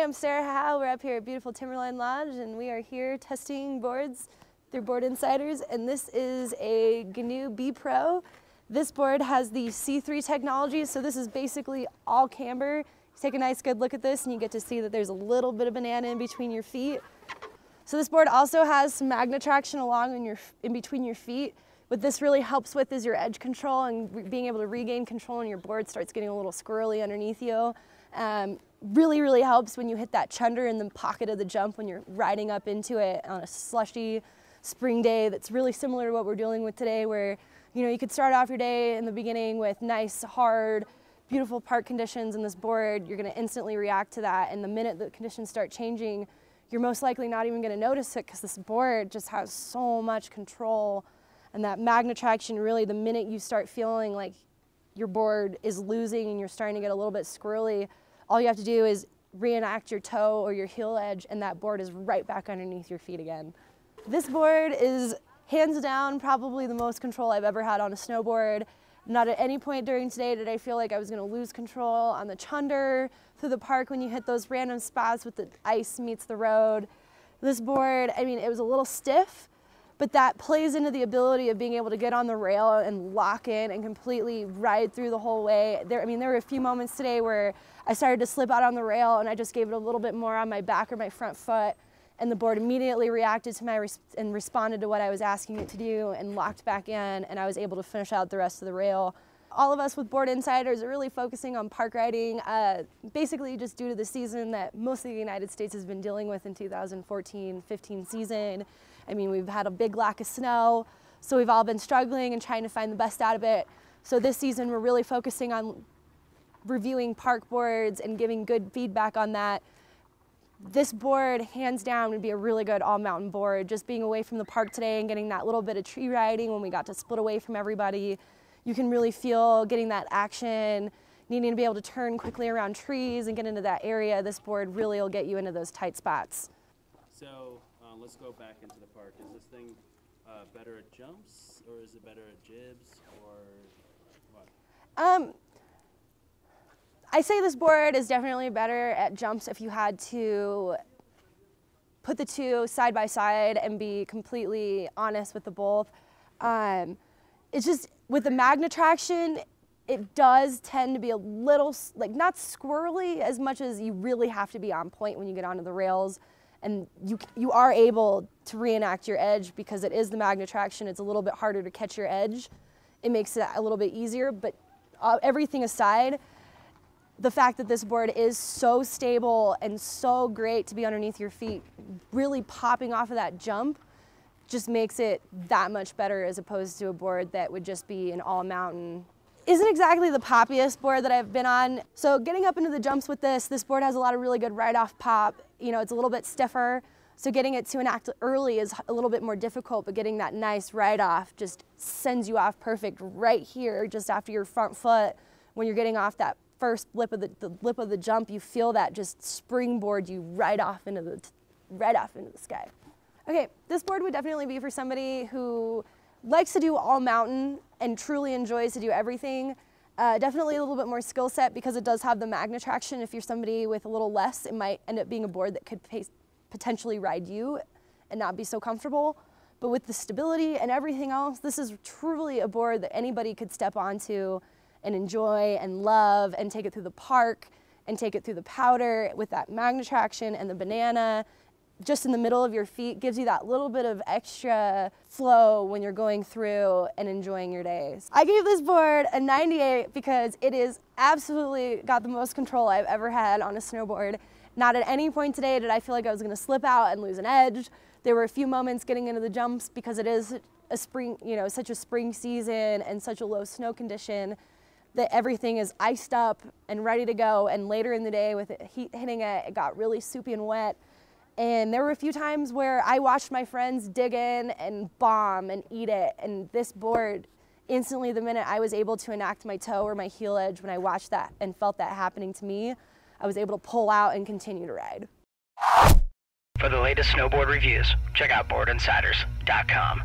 Hey, I'm Sarah Howe. We're up here at beautiful Timberline Lodge, and we are here testing boards through Board Insiders, and this is a GNU B Pro. This board has the C3 technology, so this is basically all camber. You take a nice good look at this, and you get to see that there's a little bit of banana in between your feet. So this board also has some Magna Traction along in between your feet. What this really helps with is your edge control and being able to regain control, and your board starts getting a little squirrely underneath you. Really helps when you hit that chunder in the pocket of the jump when you're riding up into it on a slushy spring day that's really similar to what we're dealing with today, where you could start off your day in the beginning with nice, hard, beautiful park conditions, and this board, you're going to instantly react to that, and the minute the conditions start changing, you're most likely not even going to notice it because this board just has so much control. And that Magna Traction, really, the minute you start feeling like your board is losing and you're starting to get a little bit squirrely, all you have to do is reenact your toe or your heel edge, and that board is right back underneath your feet again. This board is hands down probably the most control I've ever had on a snowboard. Not at any point during today did I feel like I was going to lose control on the chunder through the park when you hit those random spots with the ice meets the road. This board, I mean, it was a little stiff, but that plays into the ability of being able to get on the rail and lock in and completely ride through the whole way. There were a few moments today where I started to slip out on the rail and I just gave it a little bit more on my back or my front foot, and the board immediately reacted to and responded to what I was asking it to do and locked back in, and I was able to finish out the rest of the rail. All of us with Board Insiders are really focusing on park riding, basically just due to the season that most of the United States has been dealing with in 2014-15 season. I mean, we've had a big lack of snow, so we've all been struggling and trying to find the best out of it. So this season we're really focusing on reviewing park boards and giving good feedback on that. This board, hands down, would be a really good all-mountain board. Just being away from the park today and getting that little bit of tree riding when we got to split away from everybody, you can really feel getting that action, needing to be able to turn quickly around trees and get into that area. This board really will get you into those tight spots. So let's go back into the park. Is this thing better at jumps, or is it better at jibs, or what? I say this board is definitely better at jumps if you had to put the two side by side and be completely honest with the both. It's just with the Magna Traction, it does tend to be a little, like, not squirrely as much as you really have to be on point when you get onto the rails, and you are able to reenact your edge because it is the Magna Traction. It's a little bit harder to catch your edge. It makes it a little bit easier, but everything aside, the fact that this board is so stable and so great to be underneath your feet, really popping off of that jump, just makes it that much better as opposed to a board that would just be an all mountain. Isn't exactly the poppiest board that I've been on. So getting up into the jumps with this board has a lot of really good ride-off pop. It's a little bit stiffer, so getting it to enact early is a little bit more difficult, but getting that nice ride-off just sends you off perfect right here, just after your front foot. When you're getting off that first lip of the jump, you feel that just springboard you right off into the sky. Okay, this board would definitely be for somebody who likes to do all mountain and truly enjoys to do everything. Definitely a little bit more skill set because it does have the Magna Traction. If you're somebody with a little less, it might end up being a board that could potentially ride you and not be so comfortable. But with the stability and everything else, this is truly a board that anybody could step onto and enjoy and love and take it through the park and take it through the powder with that Magna Traction and the banana just in the middle of your feet. Gives you that little bit of extra flow when you're going through and enjoying your days. I gave this board a 98 because it is absolutely got the most control I've ever had on a snowboard. Not at any point today did I feel like I was going to slip out and lose an edge. There were a few moments getting into the jumps because it is a spring, such a spring season and such a low snow condition that everything is iced up and ready to go, and later in the day with it heat hitting it, it got really soupy and wet. And there were a few times where I watched my friends dig in and bomb and eat it, and this board, instantly the minute I was able to enact my toe or my heel edge, when I watched that and felt that happening to me, I was able to pull out and continue to ride. For the latest snowboard reviews, check out boardinsiders.com.